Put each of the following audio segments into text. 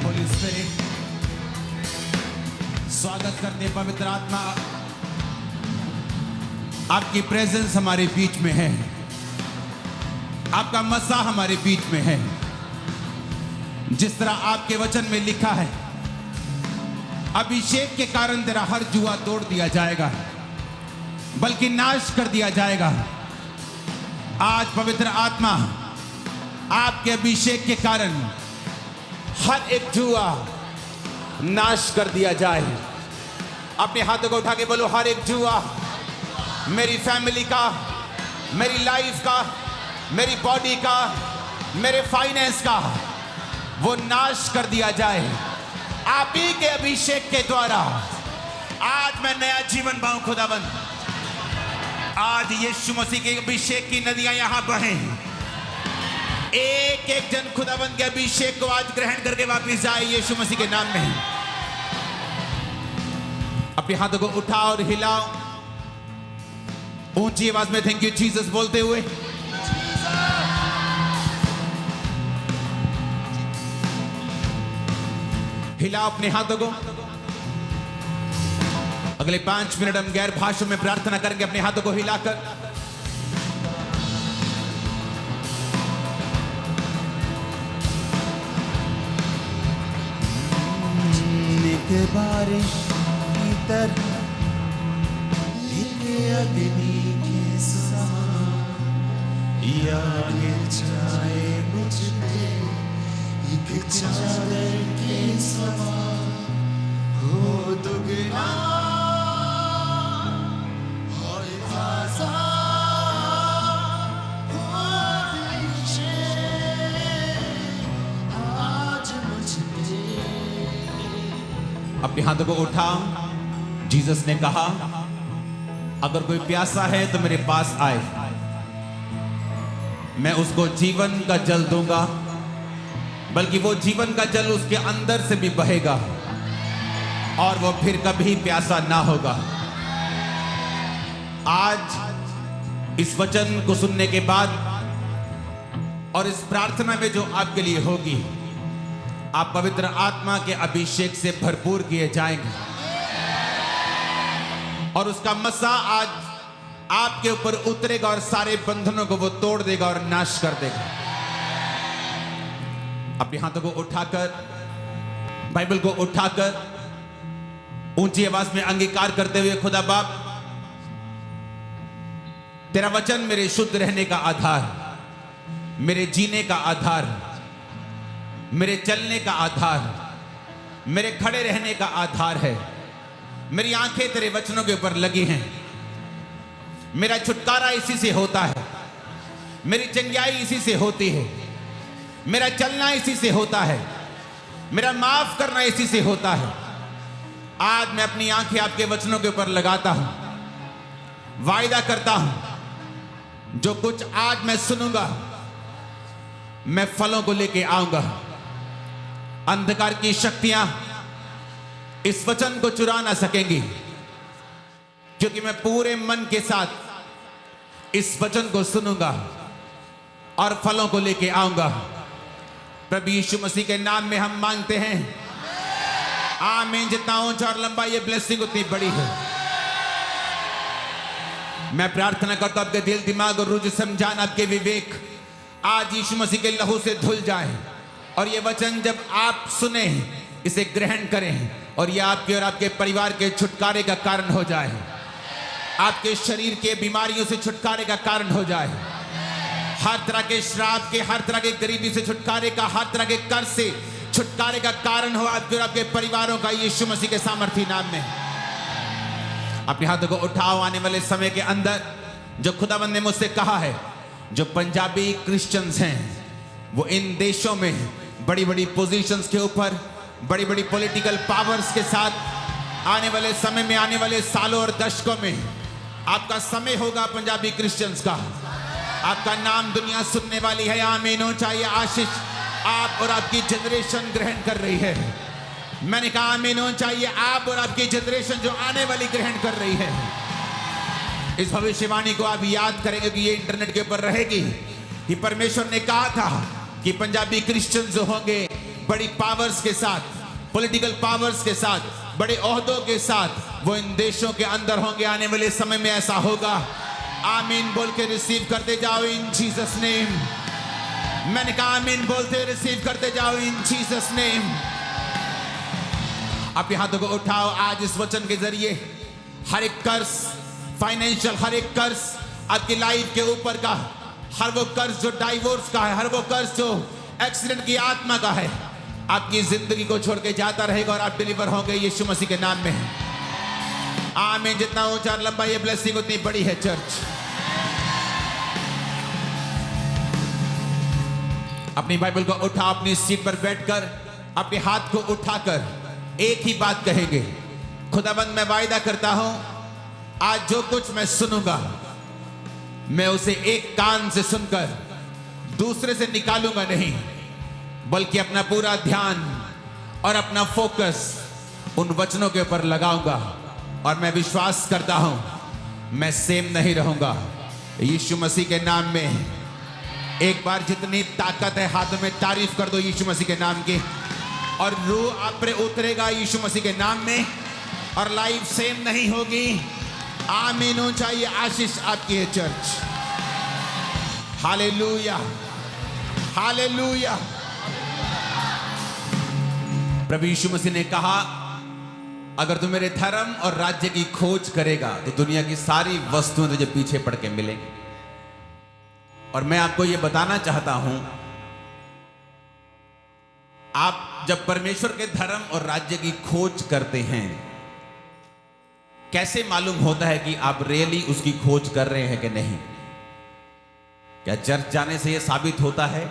Holi spirit, स्वागत करते हैं पवित्र आत्मा। आपकी प्रेजेंस हमारे बीच में है, आपका मसा हमारे बीच में है। जिस तरह आपके वचन में लिखा है, अभिषेक के कारण तेरा हर जुआ तोड़ दिया जाएगा, बल्कि नाश कर दिया जाएगा। आज पवित्र आत्मा आपके अभिषेक के कारण हर एक जुआ नाश कर दिया जाए। अपने हाथों को उठा के बोलो, हर एक जुआ मेरी फैमिली का, मेरी लाइफ का, मेरी बॉडी का, मेरे फाइनेंस का, वो नाश कर दिया जाए आप ही के अभिषेक के द्वारा। आज मैं नया जीवन पाऊं खुदाबंद। आज यीशु मसीह के अभिषेक की नदियां यहां बहें। एक एक जन खुदाबंद के अभिषेक को आज ग्रहण करके वापस जाए यीशु मसीह के नाम में। अपने हाथों को उठाओ और हिलाओ, ऊंची आवाज में थैंक यू जीसस बोलते हुए। हिलाओ अपने हाथों को। अगले 5 मिनट हम गैर भाषाओं में प्रार्थना करेंगे, अपने हाथों को हिलाकर। बारिश की तरह अग्नि के समान या गिर जाए मुझ पे एक चादर के समान हो दुगना और ताज़ा हो अभिषेक आज मुझ पे। अपने हाथों को उठाओ। जीसस ने कहा, अगर कोई प्यासा है तो मेरे पास आए, मैं उसको जीवन का जल दूंगा, बल्कि वो जीवन का जल उसके अंदर से भी बहेगा और वो फिर कभी प्यासा ना होगा। आज इस वचन को सुनने के बाद और इस प्रार्थना में जो आपके लिए होगी, आप पवित्र आत्मा के अभिषेक से भरपूर किए जाएंगे और उसका मसा आज आपके ऊपर उतरेगा और सारे बंधनों को वो तोड़ देगा और नाश कर देगा। अपने हाथों को उठाकर, बाइबल को उठाकर ऊंची आवाज में अंगीकार करते हुए, खुदा बाप, तेरा वचन मेरे शुद्ध रहने का आधार, मेरे जीने का आधार, मेरे चलने का आधार, मेरे खड़े रहने का आधार है। मेरी आंखें तेरे वचनों के ऊपर लगी हैं। मेरा छुटकारा इसी से होता है, मेरी चंगाई इसी से होती है, मेरा चलना इसी से होता है, मेरा माफ करना इसी से होता है। आज मैं अपनी आंखें आपके वचनों के ऊपर लगाता हूं, वायदा करता हूं, जो कुछ आज मैं सुनूंगा, मैं फलों को लेके आऊंगा। अंधकार की शक्तियां इस वचन को चुरा ना सकेंगी, क्योंकि मैं पूरे मन के साथ इस वचन को सुनूंगा और फलों को लेके आऊंगा। प्रभु यीशु मसीह के नाम में हम मांगते हैं, आमीन। जितना ऊंचा और लंबा ये ब्लेसिंग उतनी बड़ी है। मैं प्रार्थना करता हूं आपके दिल, दिमाग और रुझ समझान, आपके विवेक आज यीशु मसीह के लहू से धुल जाए और ये वचन जब आप सुने, इसे ग्रहण करें और यह आपके और आपके परिवार के छुटकारे का कारण हो जाए, आपके शरीर के बीमारियों से छुटकारे का कारण हो जाए, हर तरह के श्राप के, हर तरह के गरीबी से छुटकारे का, हर तरह के कर्ज से छुटकारे का कारण हो आपके और आपके परिवारों का, यीशु मसीह के सामर्थी नाम में। अपने हाथों को उठाओ। आने वाले समय के अंदर जो खुदाबंद ने मुझसे कहा है, जो पंजाबी क्रिश्चियंस हैं वो इन देशों में बड़ी बड़ी पोजीशंस के ऊपर, बड़ी बड़ी पॉलिटिकल पावर्स के साथ आने वाले समय में, आने वाले सालों और दशकों में आपका समय होगा पंजाबी क्रिश्चियंस का। आपका नाम दुनिया सुनने वाली है। आमीन हो। चाहिए आशीष आप और आपकी जनरेशन ग्रहण कर रही है। मैंने कहा आमीन हो। चाहिए आप और आपकी जनरेशन जो आने वाली ग्रहण कर रही है। इस भविष्यवाणी को आप याद करेंगे कि ये इंटरनेट के ऊपर रहेगी कि परमेश्वर ने कहा था कि पंजाबी क्रिश्चियन जो होंगे बड़ी पावर्स के साथ, पॉलिटिकल पावर्स के साथ, बड़े ओहदों के साथ वो इन देशों के अंदर होंगे। आने वाले समय में ऐसा होगा। आमीन बोल के रिसीव करते जाओ इन जीसस नेम। मैंने कहा आमीन बोलते रिसीव करते जाओ इन जीसस नेम। अपने हाथों को उठाओ। आज इस वचन के जरिए हर एक कर्ज, फाइनेंशियल हर एक कर्ज आपकी लाइफ के ऊपर का, हर वो कर्ज जो डाइवोर्स का है, हर वो कर्ज जो एक्सीडेंट की आत्मा का है, आपकी जिंदगी को छोड़ के जाता रहेगा और आप डिलीवर होंगे यीशु मसीह के नाम में। आमीन। जितना ऊंचा लंबा ये ब्लेसिंग उतनी बड़ी है चर्च। अपनी बाइबल को उठा, अपनी सीट पर बैठकर अपने हाथ को उठाकर एक ही बात कहेंगे। खुदाबंद मैं वायदा करता हूं, आज जो कुछ मैं सुनूंगा मैं उसे एक कान से सुनकर दूसरे से निकालूंगा नहीं, बल्कि अपना पूरा ध्यान और अपना फोकस उन वचनों के ऊपर लगाऊंगा। और मैं विश्वास करता हूं मैं सेम नहीं रहूंगा यीशु मसीह के नाम में। एक बार जितनी ताकत है हाथों में तारीफ कर दो यीशु मसीह के नाम की, और रूह आप पर उतरेगा यीशु मसीह के नाम में, और लाइफ सेम नहीं होगी। आमीन। ऊंचा ये आशीष आपकी है चर्च। Hallelujah, hallelujah. प्रभु यीशु मसीह ने कहा, अगर तू मेरे धर्म और राज्य की खोज करेगा तो दुनिया की सारी वस्तुएं तुझे पीछे पड़ के मिलेंगी। और मैं आपको यह बताना चाहता हूं, आप जब परमेश्वर के धर्म और राज्य की खोज करते हैं, कैसे मालूम होता है कि आप रियली उसकी खोज कर रहे हैं कि नहीं? क्या चर्च जाने से यह साबित होता है?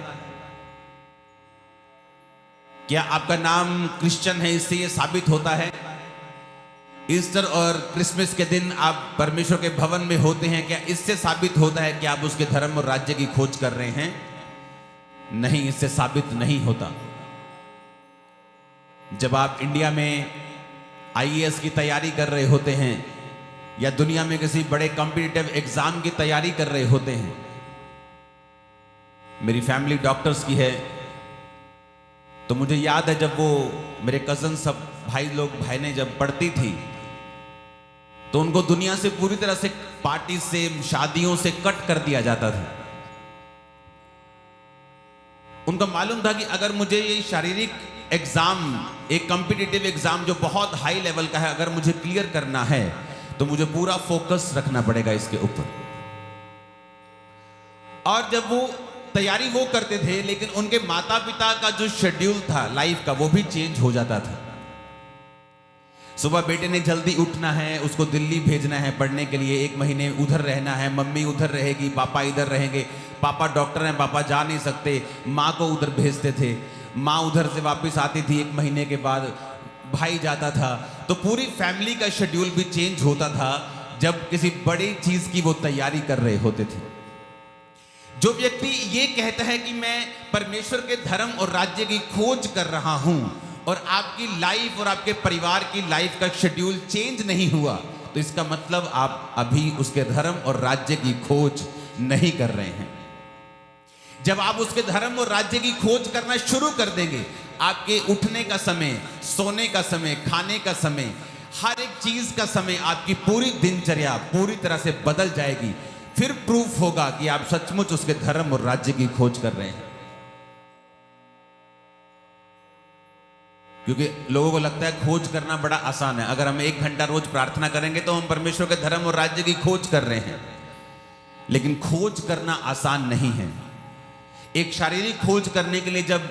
क्या आपका नाम क्रिश्चियन है इससे यह साबित होता है? ईस्टर और क्रिसमस के दिन आप परमेश्वर के भवन में होते हैं, क्या इससे साबित होता है कि आप उसके धर्म और राज्य की खोज कर रहे हैं? नहीं, इससे साबित नहीं होता। जब आप इंडिया में आईएएस की तैयारी कर रहे होते हैं या दुनिया में किसी बड़े कॉम्पिटिटिव एग्जाम की तैयारी कर रहे होते हैं, मेरी फैमिली डॉक्टर्स की है, तो मुझे याद है जब वो मेरे कजन सब भाई ने जब पढ़ती थी तो उनको दुनिया से पूरी तरह से, पार्टी से, शादियों से कट कर दिया जाता था। उनको मालूम था कि अगर मुझे ये शारीरिक एग्जाम, एक कॉम्पिटिटिव एग्जाम जो बहुत हाई लेवल का है, अगर मुझे क्लियर करना है तो मुझे पूरा फोकस रखना पड़ेगा इसके ऊपर। और जब वो तैयारी वो करते थे, लेकिन उनके माता पिता का जो शेड्यूल था लाइफ का, वो भी चेंज हो जाता था। सुबह बेटे ने जल्दी उठना है, उसको दिल्ली भेजना है पढ़ने के लिए, 1 महीने उधर रहना है, मम्मी उधर रहेगी, पापा इधर रहेंगे। पापा डॉक्टर हैं, पापा जा नहीं सकते, माँ को उधर भेजते थे, माँ उधर से वापस आती थी 1 महीने के बाद, भाई जाता था। तो पूरी फैमिली का शेड्यूल भी चेंज होता था जब किसी बड़ी चीज की वो तैयारी कर रहे होते थे। जो व्यक्ति ये कहता है कि मैं परमेश्वर के धर्म और राज्य की खोज कर रहा हूं, और आपकी लाइफ और आपके परिवार की लाइफ का शेड्यूल चेंज नहीं हुआ, तो इसका मतलब आप अभी उसके धर्म और राज्य की खोज नहीं कर रहे हैं। जब आप उसके धर्म और राज्य की खोज करना शुरू कर देंगे, आपके उठने का समय, सोने का समय, खाने का समय, हर एक चीज का समय, आपकी पूरी दिनचर्या पूरी तरह से बदल जाएगी। फिर प्रूफ होगा कि आप सचमुच उसके धर्म और राज्य की खोज कर रहे हैं। क्योंकि लोगों को लगता है खोज करना बड़ा आसान है, अगर हम 1 घंटा रोज प्रार्थना करेंगे तो हम परमेश्वर के धर्म और राज्य की खोज कर रहे हैं। लेकिन खोज करना आसान नहीं है। एक शारीरिक खोज करने के लिए जब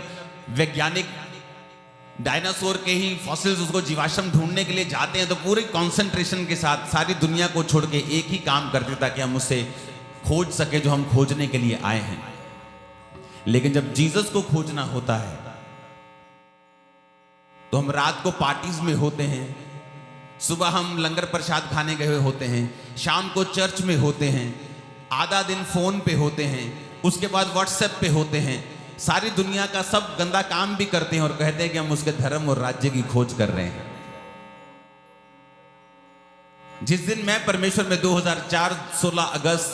वैज्ञानिक डायनासोर के ही फॉसिल्स, उसको जीवाश्म ढूंढने के लिए जाते हैं, तो पूरे कंसंट्रेशन के साथ सारी दुनिया को छोड़ के एक ही काम करते ताकि हम उससे खोज सके जो हम खोजने के लिए आए हैं। लेकिन जब जीसस को खोजना होता है तो हम रात को पार्टीज में होते हैं, सुबह हम लंगर प्रसाद खाने गए हुए होते हैं, शाम को चर्च में होते हैं, आधा दिन फोन पे होते हैं, उसके बाद व्हाट्सएप पे होते हैं, सारी दुनिया का सब गंदा काम भी करते हैं और कहते हैं कि हम उसके धर्म और राज्य की खोज कर रहे हैं। जिस दिन मैं परमेश्वर में 2004 16 अगस्त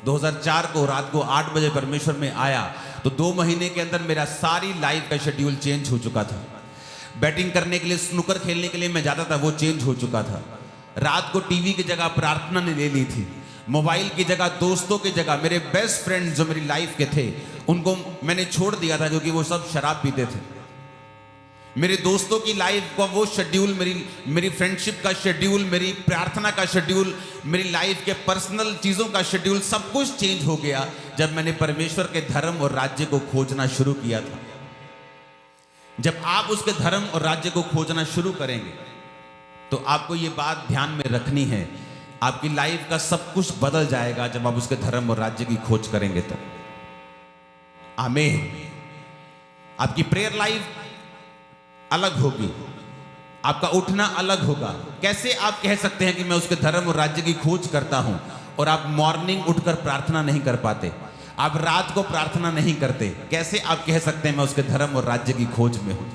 2004 को रात को 8 बजे परमेश्वर में आया, तो 2 महीने के अंदर मेरा सारी लाइफ का शेड्यूल चेंज हो चुका था। बैटिंग करने के लिए, स्नूकर खेलने के लिए मैं जाता था, वो चेंज हो चुका था। रात को टीवी की जगह प्रार्थना ने ले ली थी। मोबाइल की जगह, दोस्तों की जगह, मेरे बेस्ट फ्रेंड जो मेरी लाइफ के थे उनको मैंने छोड़ दिया था, क्योंकि वो सब शराब पीते थे। मेरे दोस्तों की लाइफ का वो शेड्यूल, मेरी फ्रेंडशिप का शेड्यूल, मेरी प्रार्थना का शेड्यूल, मेरी लाइफ के पर्सनल चीज़ों का शेड्यूल, सब कुछ चेंज हो गया जब मैंने परमेश्वर के धर्म और राज्य को खोजना शुरू किया था। जब आप उसके धर्म और राज्य को खोजना शुरू करेंगे तो आपको ये बात ध्यान में रखनी है, आपकी लाइफ का सब कुछ बदल जाएगा जब आप उसके धर्म और राज्य की खोज करेंगे तो। आमीन। आपकी प्रेयर लाइफ अलग होगी, आपका उठना अलग होगा। कैसे आप कह सकते हैं कि मैं उसके धर्म और राज्य की खोज करता हूं और आप मॉर्निंग उठकर प्रार्थना नहीं कर पाते, आप रात को प्रार्थना नहीं करते? कैसे आप कह सकते हैं मैं उसके धर्म और राज्य की खोज में हूं?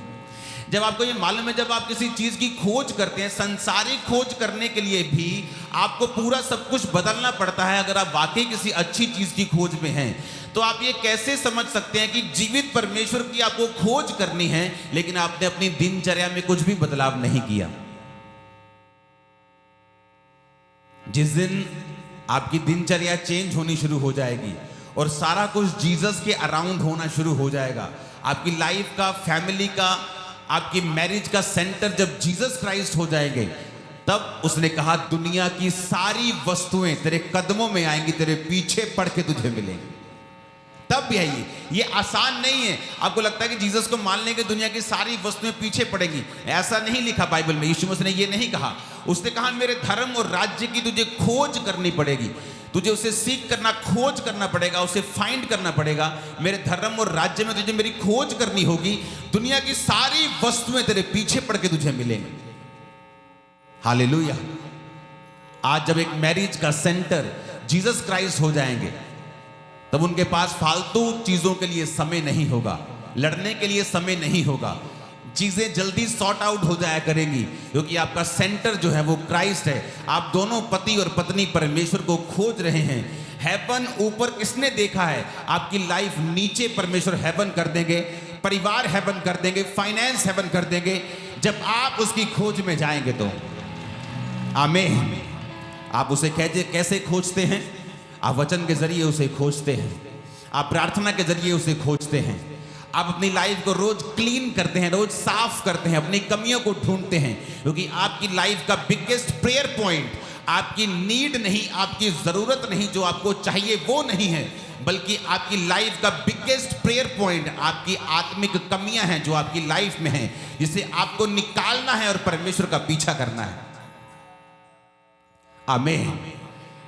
जब आपको ये मालूम है, जब आप किसी चीज की खोज करते हैं, संसारिक खोज करने के लिए भी आपको पूरा सब कुछ बदलना पड़ता है। अगर आप वाकई किसी अच्छी चीज की खोज में हैं तो आप ये कैसे समझ सकते हैं कि जीवित परमेश्वर की आपको खोज करनी है लेकिन आपने अपनी दिनचर्या में कुछ भी बदलाव नहीं किया? जिस दिन आपकी दिनचर्या चेंज होनी शुरू हो जाएगी और सारा कुछ जीसस के अराउंड होना शुरू हो जाएगा, आपकी लाइफ का, फैमिली का, आपकी मैरिज का सेंटर जब जीसस क्राइस्ट हो जाएंगे, तब उसने कहा दुनिया की सारी वस्तुएं तेरे कदमों में आएंगी, तेरे पीछे पड़ के तुझे मिलेंगी। तब भी है ये आसान नहीं है। आपको लगता है कि जीसस को मानने के दुनिया की सारी वस्तुएं पीछे पड़ेंगी, ऐसा नहीं लिखा बाइबल में। यीशु मसीह ने ये नहीं कहा। उसने कहा मेरे धर्म और राज्य की तुझे खोज करनी पड़ेगी, तुझे उसे सीख करना, खोज करना पड़ेगा, उसे फाइंड करना पड़ेगा। मेरे धर्म और राज्य में तुझे मेरी खोज करनी होगी, दुनिया की सारी वस्तुएं तेरे पीछे पड़ के तुझे मिलेंगी। हालेलुया। आज जब एक मैरिज का सेंटर जीसस क्राइस्ट हो जाएंगे तब उनके पास फालतू चीजों के लिए समय नहीं होगा, लड़ने के लिए समय नहीं होगा, चीजें जल्दी सॉर्ट आउट हो जाया करेंगी, क्योंकि आपका सेंटर जो है वो क्राइस्ट है। आप दोनों पति और पत्नी परमेश्वर को खोज रहे हैं। हेवन ऊपर किसने देखा है? आपकी लाइफ नीचे परमेश्वर हेवन कर देंगे, परिवार हेवन कर देंगे, फाइनेंस हेवन कर देंगे जब आप उसकी खोज में जाएंगे तो। आमीन। आप उसे कैसे खोजते हैं? आप वचन के जरिए उसे खोजते हैं, आप प्रार्थना के जरिए उसे खोजते हैं, आप अपनी लाइफ को रोज क्लीन करते हैं, रोज साफ करते हैं, अपनी कमियों को ढूंढते हैं, क्योंकि आपकी लाइफ का बिगेस्ट प्रेयर पॉइंट आपकी नीड नहीं, आपकी जरूरत नहीं, जो आपको चाहिए वो नहीं है, बल्कि आपकी लाइफ का बिगेस्ट प्रेयर पॉइंट आपकी आत्मिक कमियां हैं जो आपकी लाइफ में हैं, जिसे आपको निकालना है और परमेश्वर का पीछा करना है। आमीन।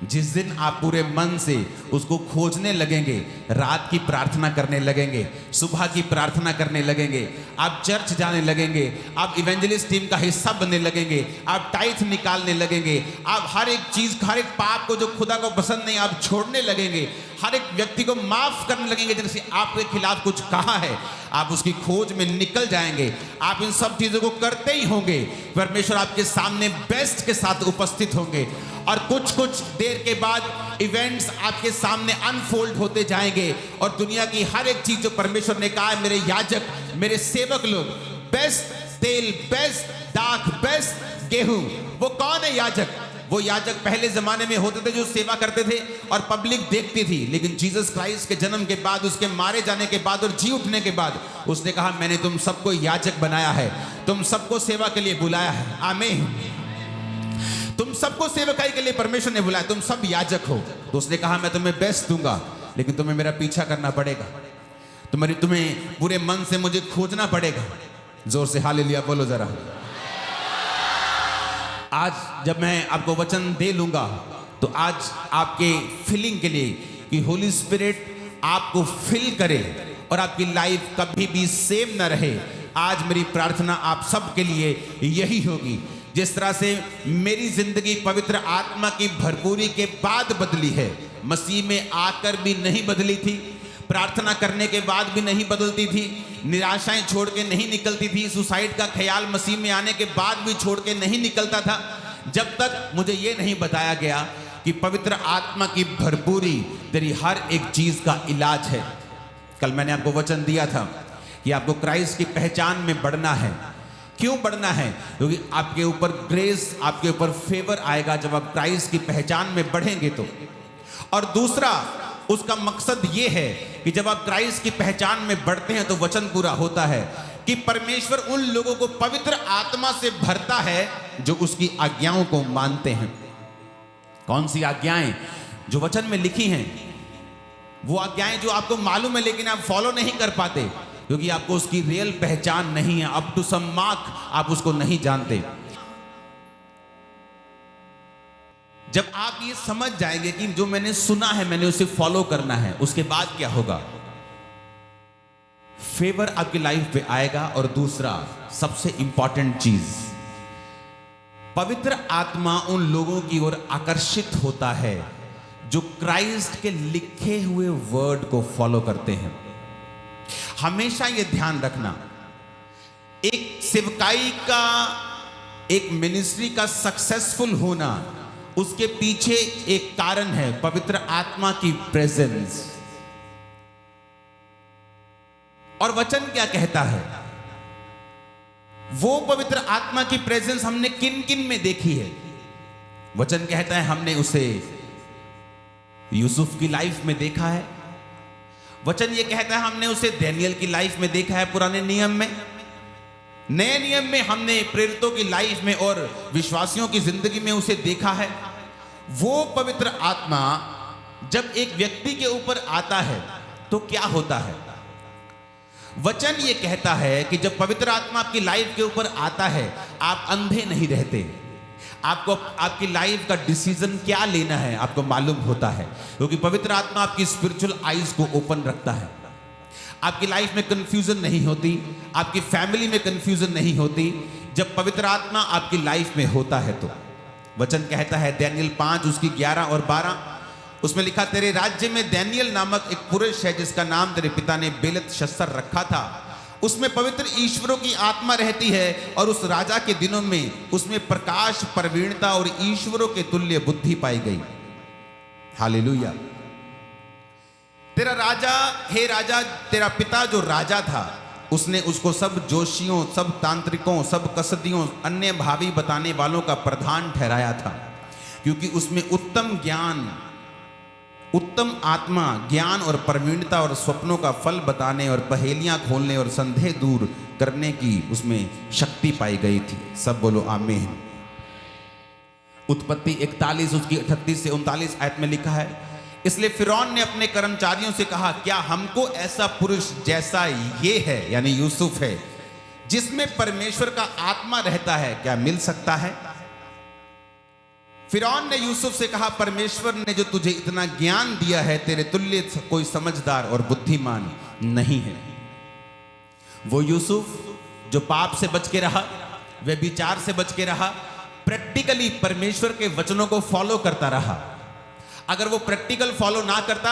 जिस दिन आप पूरे मन से उसको खोजने लगेंगे, रात की प्रार्थना करने लगेंगे, सुबह की प्रार्थना करने लगेंगे, आप चर्च जाने लगेंगे, आप इवेंजलिस्ट टीम का हिस्सा बनने लगेंगे, आप टाइथ निकालने लगेंगे, आप हर एक चीज, हर एक पाप को जो खुदा को पसंद नहीं आप छोड़ने लगेंगे, हर एक व्यक्ति को माफ करने लगेंगे जिनसे आपके खिलाफ कुछ कहा है, आप उसकी खोज में निकल जाएंगे। आप इन सब चीजों को करते ही होंगे, परमेश्वर आपके सामने बेस्ट के साथ उपस्थित होंगे और कुछ देर के बाद इवेंट्स आपके सामने अनफोल्ड होते जाएंगे और दुनिया की हर एक चीज जो परमेश्वर ने कहा है, मेरे याजक, मेरे सेवक लोग, बेस्ट तेल, बेस्ट दाख, बेस्ट गेहूं, वो कौन है याजक? वो याजक पहले जमाने में होते थे जो सेवा करते थे और पब्लिक देखती थी, लेकिन जीसस क्राइस्ट के जन्म के बाद, उसके मारे जाने के बाद और जी उठने के बाद उसने कहा मैंने तुम सबको याजक बनाया है, तुम सबको सेवा के लिए बुलाया है। आमीन। तुम सबको सेवकाई के लिए परमेश्वर ने बुलाया, तुम सब याजक हो। तो उसने कहा मैं तुम्हें बेस्ट दूंगा, लेकिन तुम्हें मेरा पीछा करना पड़ेगा, तुम्हें पूरे मन से मुझे खोजना पड़ेगा। जोर से हालेलुया बोलो जरा। आज जब मैं आपको वचन दे लूंगा तो आज आपके फिलिंग के लिए कि होली स्पिरिट आपको फिल करे और आपकी लाइफ कभी भी सेम ना रहे, आज मेरी प्रार्थना आप सब के लिए यही होगी। जिस तरह से मेरी जिंदगी पवित्र आत्मा की भरपूरी के बाद बदली है, मसीह में आकर भी नहीं बदली थी, प्रार्थना करने के बाद भी नहीं बदलती थी, निराशाएं छोड़ के नहीं निकलती थी, सुसाइड का ख्याल मसीह में आने के बाद भी छोड़ के नहीं निकलता था, जब तक मुझे ये नहीं बताया गया कि पवित्र आत्मा की भरपूरी तेरी हर एक चीज का इलाज है। कल मैंने आपको वचन दिया था कि आपको क्राइस्ट की पहचान में बढ़ना है। क्यों बढ़ना है? क्योंकि आपके ऊपर ग्रेस, आपके ऊपर फेवर आएगा जब आप क्राइस्ट की पहचान में बढ़ेंगे तो। और दूसरा उसका मकसद ये है कि जब आप क्राइस्ट की पहचान में बढ़ते हैं तो वचन पूरा होता है कि परमेश्वर उन लोगों को पवित्र आत्मा से भरता है जो उसकी आज्ञाओं को मानते हैं। कौन सी आज्ञाएं? जो वचन में लिखी हैं, वो आज्ञाएं जो आपको मालूम है लेकिन आप फॉलो नहीं कर पाते क्योंकि आपको उसकी रियल पहचान नहीं है। अप टू सम मार्क आप उसको नहीं जानते। जब आप ये समझ जाएंगे कि जो मैंने सुना है मैंने उसे फॉलो करना है, उसके बाद क्या होगा? फेवर आपकी लाइफ पे आएगा। और दूसरा सबसे इंपॉर्टेंट चीज, पवित्र आत्मा उन लोगों की ओर आकर्षित होता है जो क्राइस्ट के लिखे हुए वर्ड को फॉलो करते हैं। हमेशा यह ध्यान रखना, एक सेवकाई का, एक मिनिस्ट्री का सक्सेसफुल होना, उसके पीछे एक कारण है, पवित्र आत्मा की प्रेजेंस। और वचन क्या कहता है? वो पवित्र आत्मा की प्रेजेंस हमने किन किन में देखी है? वचन कहता है हमने उसे यूसुफ की लाइफ में देखा है। वचन ये कहता है हमने उसे दानियल की लाइफ में देखा है पुराने नियम में। नए नियम में हमने प्रेरितों की लाइफ में और विश्वासियों की जिंदगी में उसे देखा है। वो पवित्र आत्मा जब एक व्यक्ति के ऊपर आता है तो क्या होता है? वचन ये कहता है कि जब पवित्र आत्मा आपकी लाइफ के ऊपर आता है, आप अंधे नहीं रहते। आपको आपकी लाइफ का डिसीजन क्या लेना है आपको मालूम होता है, क्योंकि पवित्र आत्मा आपकी स्पिरिचुअल आईज को ओपन रखता है। आपकी लाइफ में कंफ्यूजन नहीं होती, आपकी फैमिली में कंफ्यूजन नहीं होती जब पवित्र आत्मा आपकी लाइफ में होता है तो। वचन कहता है दानियल 5 उसकी 11 और 12, उसमें लिखा, तेरे राज्य में दानियल नामक एक पुरुष है जिसका नाम तेरे पिता ने बेलतशस्सर रखा था। उसमें पवित्र ईश्वरों की आत्मा रहती है और उस राजा के दिनों में उसमें प्रकाश, प्रवीणता और ईश्वरों के तुल्य बुद्धि पाई गई। हालेलुया। तेरा राजा, हे राजा, तेरा पिता जो राजा था उसने उसको सब जोशियों, सब तांत्रिकों, सब कसदियों, अन्य भावी बताने वालों का प्रधान ठहराया था, क्योंकि उसमें उत्तम ज्ञान, उत्तम आत्मा, ज्ञान और प्रवीणता और स्वप्नों का फल बताने और पहेलियां खोलने और संदेह दूर करने की उसमें शक्ति पाई गई थी। सब बोलो आमीन। उत्पत्ति 41 उसकी 38 से 39 आयत में लिखा है, इसलिए फिरौन ने अपने कर्मचारियों से कहा, क्या हमको ऐसा पुरुष जैसा ये है, यानी यूसुफ है, जिसमें परमेश्वर का आत्मा रहता है, क्या मिल सकता है? फिरौन ने यूसुफ से कहा, परमेश्वर ने जो तुझे इतना ज्ञान दिया है, तेरे तुल्य कोई समझदार और बुद्धिमान नहीं है। वो यूसुफ जो पाप से बच के रहा, व्यभिचार से बच के रहा, प्रैक्टिकली परमेश्वर के वचनों को फॉलो करता रहा। अगर वो प्रैक्टिकल फॉलो ना करता,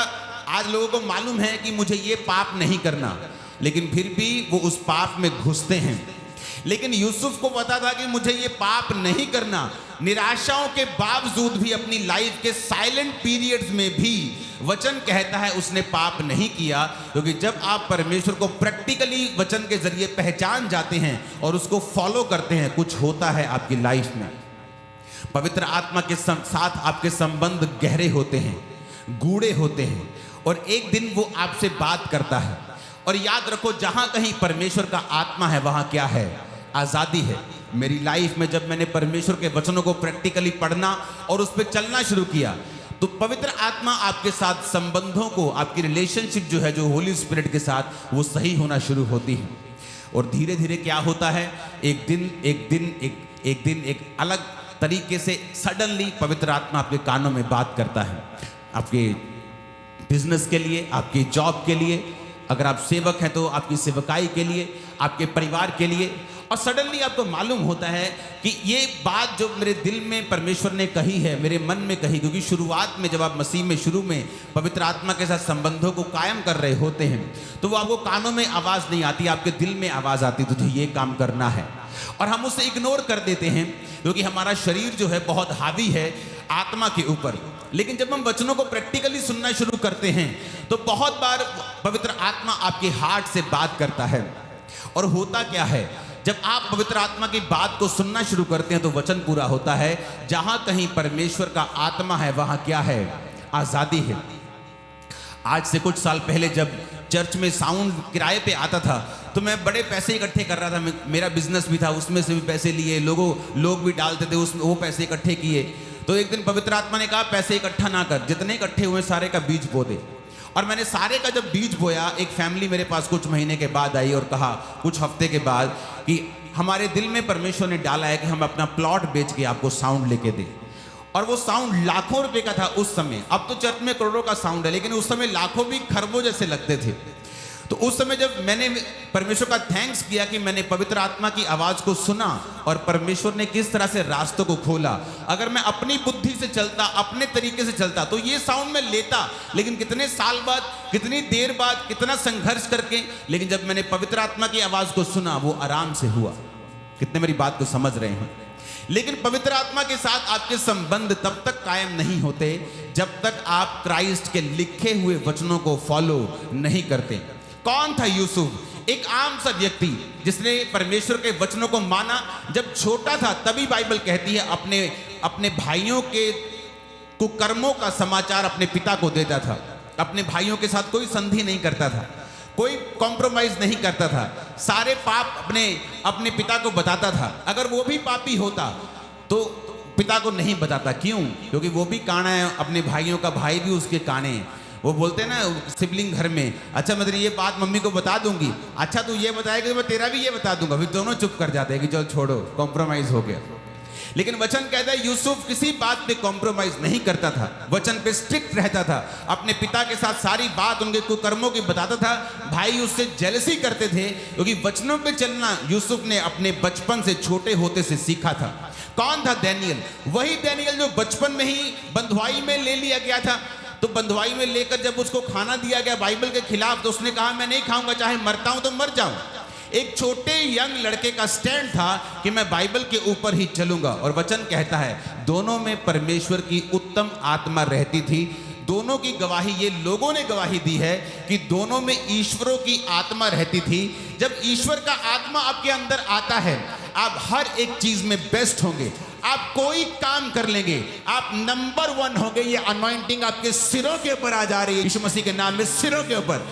आज लोगों को मालूम है कि मुझे ये पाप नहीं करना, लेकिन फिर भी वो उस पाप में घुसते हैं। लेकिन यूसुफ को पता था कि मुझे ये पाप नहीं करना। निराशाओं के बावजूद भी अपनी लाइफ के साइलेंट पीरियड्स में भी वचन कहता है उसने पाप नहीं किया, क्योंकि जब आप परमेश्वर को प्रैक्टिकली वचन के जरिए पहचान जाते हैं और उसको फॉलो करते हैं, कुछ होता है आपकी लाइफ में। पवित्र आत्मा के साथ आपके संबंध गहरे होते हैं, गूढ़े होते हैं, और एक दिन वो आपसे बात करता है। और याद रखो, जहां कहीं परमेश्वर का आत्मा है वहां क्या है? आजादी है। मेरी लाइफ में जब मैंने परमेश्वर के वचनों को प्रैक्टिकली पढ़ना और उस पर चलना शुरू किया, तो पवित्र आत्मा आपके साथ संबंधों को, आपकी रिलेशनशिप जो है, जो होली स्पिरिट के साथ, वो सही होना शुरू होती है। और धीरे धीरे क्या होता है, एक दिन एक अलग तरीके से सडनली पवित्र आत्मा आपके कानों में बात करता है, आपके बिजनेस के लिए, आपके जॉब के लिए, अगर आप सेवक हैं तो आपकी सेवकाई के लिए, आपके परिवार के लिए। और सडनली आपको मालूम होता है कि ये बात जो मेरे दिल में परमेश्वर ने कही है, मेरे मन में कही, क्योंकि शुरुआत में जब आप मसीह में शुरू में पवित्र आत्मा के साथ संबंधों को कायम कर रहे होते हैं, तो वो आपको कानों में आवाज़ नहीं आती, आपके दिल में आवाज़ आती, तुझे ये काम करना है। और हम उसे इग्नोर कर देते हैं, क्योंकि हमारा शरीर जो है बहुत हावी है। आत्मा के ऊपर। लेकिन जब हम वचनों को प्रैक्टिकली सुनना शुरू करते हैं तो बहुत बार पवित्र आत्मा आपके हार्ट से बात करता है। और होता क्या है, जब आप पवित्र आत्मा की बात को सुनना शुरू करते हैं तो वचन पूरा होता है। जहां कहीं परमेश्वर का आत्मा है वहां क्या है, आजादी है। आज से कुछ साल पहले जब चर्च में साउंड किराए पे आता था तो मैं बड़े पैसे इकट्ठे कर रहा था। मेरा बिजनेस भी था, उसमें से भी पैसे लिए, लोग भी डालते थे उसमें, वो पैसे इकट्ठे किए। तो एक दिन पवित्र आत्मा ने कहा पैसे इकट्ठा ना कर, जितने इकट्ठे हुए सारे का बीज बो दे। और मैंने सारे का जब बीज बोया, एक फैमिली मेरे पास कुछ महीने के बाद आई और कहा कुछ हफ्ते के बाद कि हमारे दिल में परमेश्वर ने डाला है कि हम अपना प्लॉट बेच के आपको साउंड लेके दें। और वो साउंड लाखों रुपए का था उस समय। अब तो चर्च में करोड़ों का साउंड है, लेकिन उस समय लाखों भी खरबों जैसे लगते थे। तो उस समय जब मैंने परमेश्वर का थैंक्स किया कि मैंने पवित्र आत्मा की आवाज को सुना और परमेश्वर ने किस तरह से रास्तों को खोला। अगर मैं अपनी बुद्धि से चलता, अपने तरीके से चलता तो ये साउंड में लेता, लेकिन कितने साल बाद, कितनी देर बाद, कितना संघर्ष करके, लेकिन जब मैंने पवित्र आत्मा की आवाज को सुना वो आराम से हुआ। कितने मेरी बात को समझ रहे हैं? लेकिन पवित्र आत्मा के साथ आपके संबंध तब तक कायम नहीं होते जब तक आप क्राइस्ट के लिखे हुए वचनों को फॉलो नहीं करते। कौन था यूसुफ? एक आम सा व्यक्ति जिसने परमेश्वर के वचनों को माना। जब छोटा था तभी बाइबल कहती है अपने भाइयों के कुकर्मों का समाचार अपने पिता को देता था। अपने भाइयों के साथ कोई संधि नहीं करता था, कोई कॉम्प्रोमाइज नहीं करता था, सारे पाप अपने पिता को बताता था। अगर वो भी पापी होता तो पिता को नहीं बताता। क्यों? क्योंकि वो भी काना है, अपने भाइयों का भाई भी उसके काने हैं। वो बोलते हैं ना सिबलिंग घर में, अच्छा मैं तेरी ये बात मम्मी को बता दूंगी, अच्छा तू ये बताएगा तो मैं तेरा भी ये बता दूंगा। फिर दोनों चुप कर जाते हैं कि चलो छोड़ो, कॉम्प्रोमाइज हो गया। लेकिन वचन कहता है यूसुफ किसी बात पे कॉम्प्रोमाइज नहीं करता था, वचन पे स्ट्रिक्ट रहता था। अपने पिता के साथ सारी बात उनके कुकर्मों की बताता था। भाई उससे जेलसी करते थे क्योंकि वचनों पे चलना यूसुफ ने अपने बचपन से, छोटे होते से सीखा था। कौन था? डैनियल। वही डैनियल जो बचपन में ही बंधुआई में ले लिया गया था। तो बंधुआई में लेकर जब उसको खाना दिया गया बाइबल के खिलाफ तो उसने कहा मैं नहीं खाऊंगा, चाहे मरता हूं तो मर जाऊं। एक छोटे यंग लड़के का स्टैंड था कि मैं बाइबल के ऊपर ही चलूंगा। और वचन कहता है दोनों में परमेश्वर की उत्तम आत्मा रहती थी। दोनों की गवाही, ये लोगों ने गवाही दी है कि दोनों में ईश्वरों की आत्मा रहती थी। जब ईश्वर का आत्मा आपके अंदर आता है आप हर एक चीज में बेस्ट होंगे, आप कोई काम कर लेंगे, आप नंबर 1 होंगे। ये अनॉइंटिंग आपके सिरों के ऊपर आ जा रही है यीशु मसीह के नाम में, सिरों के ऊपर।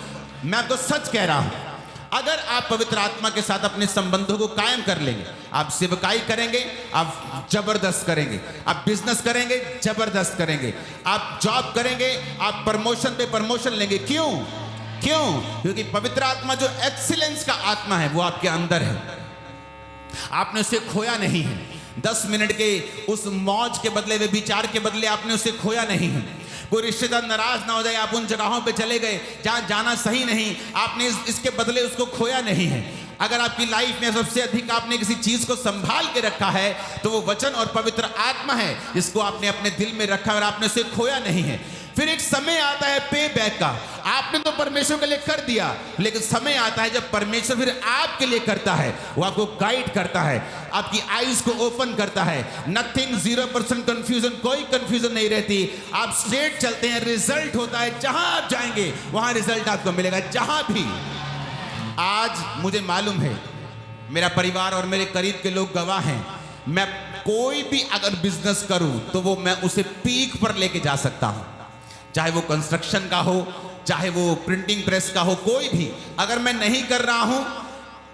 मैं आपको सच कह रहा हूं, अगर आप पवित्र आत्मा के साथ अपने संबंधों को कायम कर लेंगे, आप सेवकाई करेंगे, आप जबरदस्त करेंगे, आप बिजनेस करेंगे, जबरदस्त करेंगे, आप जॉब करेंगे, आप प्रमोशन पे प्रमोशन लेंगे। क्यों? क्योंकि पवित्र आत्मा जो एक्सीलेंस का आत्मा है वो आपके अंदर है। आपने उसे खोया नहीं है। 10 मिनट के उस मौज के बदले, वे विचार के बदले आपने उसे खोया नहीं है। कोई रिश्तेदार नाराज ना हो जाए, आप उन जगहों पे चले गए जहां जाना सही नहीं, आपने इसके बदले उसको खोया नहीं है। अगर आपकी लाइफ में सबसे अधिक आपने किसी चीज को संभाल के रखा है तो वो वचन और पवित्र आत्मा है जिसको आपने अपने दिल में रखा और आपने उसे खोया नहीं है। फिर एक समय आता है पे बैक का। आपने तो परमेश्वर के लिए कर दिया, लेकिन समय आता है जब परमेश्वर फिर आपके लिए करता है। वो आपको गाइड करता है, आपकी आईज को ओपन करता है। नथिंग, 0% कंफ्यूजन, कोई कंफ्यूजन नहीं रहती। आप स्ट्रेट चलते हैं, रिजल्ट होता है। जहां आप जाएंगे वहां रिजल्ट आपको मिलेगा, जहां भी। आज मुझे मालूम है, मेरा परिवार और मेरे करीब के लोग गवाह हैं, मैं कोई भी अगर बिजनेस करूं तो वो मैं उसे पीक पर लेके जा सकता हूं। चाहे वो कंस्ट्रक्शन का हो, चाहे वो प्रिंटिंग प्रेस का हो, कोई भी। अगर मैं नहीं कर रहा हूं,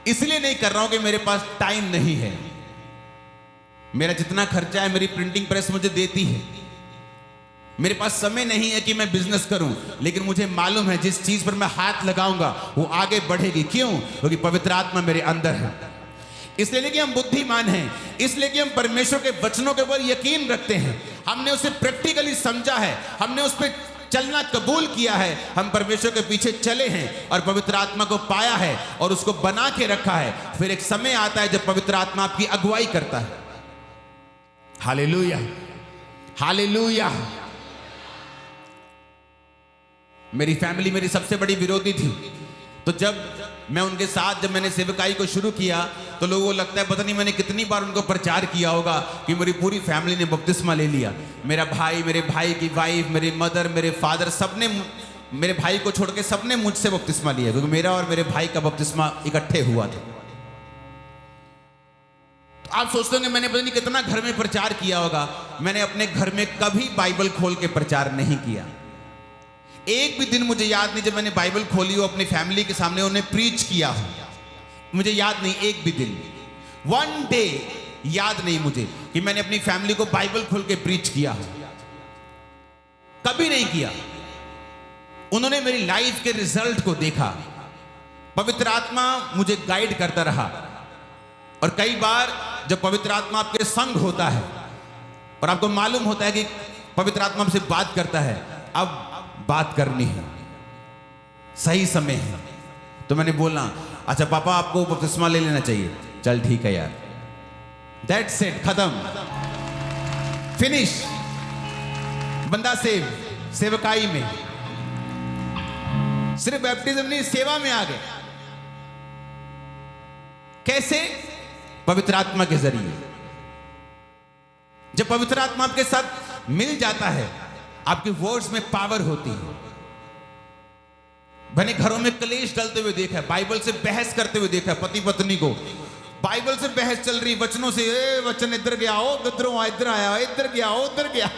इसलिए नहीं कर रहा हूं कि मेरे पास टाइम नहीं है। मेरा जितना खर्चा है मेरी प्रिंटिंग प्रेस मुझे देती है। मेरे पास समय नहीं है कि मैं बिजनेस करूं, लेकिन मुझे मालूम है जिस चीज पर मैं हाथ लगाऊंगा वो आगे बढ़ेगी। क्यों? क्योंकि पवित्र आत्मा मेरे अंदर है। इसलिए नहीं कि हम बुद्धिमान हैं, इसलिए कि हम परमेश्वर के वचनों के ऊपर यकीन रखते हैं। हमने उसे प्रैक्टिकली समझा है, हमने उस पर चलना कबूल किया है, हम परमेश्वर के पीछे चले हैं और पवित्र आत्मा को पाया है और उसको बना के रखा है। फिर एक समय आता है जब पवित्र आत्मा आपकी अगुवाई करता है। Hallelujah, hallelujah. मेरी फैमिली मेरी सबसे बड़ी विरोधी थी, तो जब मैं उनके साथ जब मैंने सेवकाई को शुरू किया तो लोगों को लगता है पता नहीं मैंने कितनी बार उनको प्रचार किया होगा कि मेरी पूरी फैमिली ने बपतिस्मा ले लिया। मेरा भाई, मेरे भाई की वाइफ, मेरे मदर, मेरे फादर, सबने, मेरे भाई को छोड़ के सबने मुझसे बपतिस्मा लिया, क्योंकि मेरा और मेरे भाई का बपतिस्मा इकट्ठे हुआ था। तो आप सोचते होंगे मैंने पता नहीं कितना घर में प्रचार किया होगा। मैंने अपने घर में कभी बाइबल खोल के प्रचार नहीं किया। एक भी दिन मुझे याद नहीं जब मैंने बाइबल खोली हो अपनी फैमिली के सामने उन्हें प्रीच किया हो, मुझे याद नहीं एक भी दिन, वन डे याद नहीं मुझे कि मैंने अपनी फैमिली को बाइबल खोल के प्रीच किया हो, कभी नहीं किया। उन्होंने मेरी लाइफ के रिजल्ट को देखा, पवित्र आत्मा मुझे गाइड करता रहा। और कई बार जब पवित्र आत्मा आपके संग होता है और आपको मालूम होता है कि पवित्र आत्मा हमसे बात करता है, अब बात करनी है, सही समय है, तो मैंने बोला अच्छा पापा आपको बपतिस्मा ले लेना चाहिए। चल ठीक है यार, दैट्स इट, खत्म, फिनिश। बंदा सेवकाई में, सिर्फ बैप्टिज्म नहीं, सेवा में आ गए। कैसे? पवित्र आत्मा के जरिए। जब पवित्र आत्मा आपके साथ मिल जाता है, आपके वर्ड्स में पावर होती है। मैंने घरों में कलेश डलते हुए देखा है, बाइबल से बहस करते हुए देखा है, पति पत्नी को बाइबल से बहस चल रही, वचनों से, वचन इधर गया हो, इधर आया, इधर गया हो, उधर गया।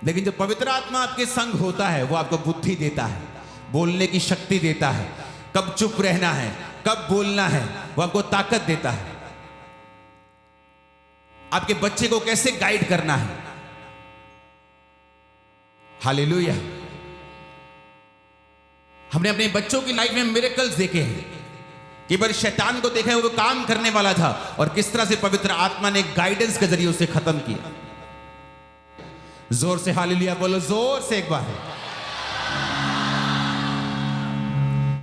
लेकिन जब पवित्र आत्मा आपके संग होता है, वो आपको बुद्धि देता है, बोलने की शक्ति देता है, कब चुप रहना है, कब बोलना है, वो आपको ताकत देता है। आपके बच्चे को कैसे गाइड करना है। हालेलुया। हमने अपने बच्चों की लाइफ में मिरेकल्स देखे हैं। कि बार शैतान को देखा है, वो काम करने वाला था और किस तरह से पवित्र आत्मा ने गाइडेंस के जरिए उसे खत्म किया। जोर से हालेलुया बोलो, जोर से एक बार।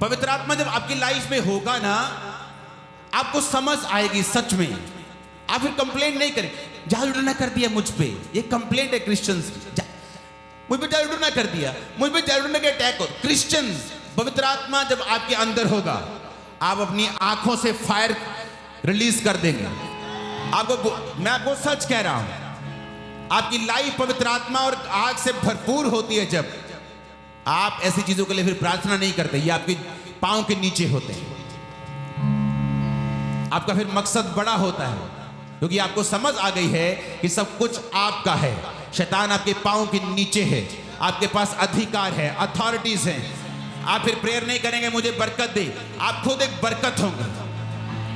पवित्र आत्मा जब आपकी लाइफ में होगा ना, आपको समझ आएगी सच में। आप फिर कंप्लेंट नहीं करें, जादू टोना कर दिया मुझ पे। ये कंप्लेंट है क्रिश्चियंस की, मुझ पे जादू टोना कर दिया, मुझ पे जादू टोना के अटैक हो। क्रिश्चियंस, पवित्र आत्मा जब आपके अंदर होगा, आप अपनी आंखों से फायर रिलीज कर देंगे। मैं आपको सच कह रहा हूं, आपकी लाइफ पवित्र आत्मा और आग से भरपूर होती है। जब आप ऐसी चीजों के लिए फिर प्रार्थना नहीं करते, ये आपके पांव के नीचे होते हैं। आपका फिर मकसद बड़ा होता है, क्योंकि आपको समझ आ गई है कि सब कुछ आपका है। शैतान आपके पांव के नीचे है, आपके पास अधिकार है, अथॉरिटीज हैं। आप फिर प्रेयर नहीं करेंगे मुझे बरकत दे, आप खुद एक बरकत होंगे।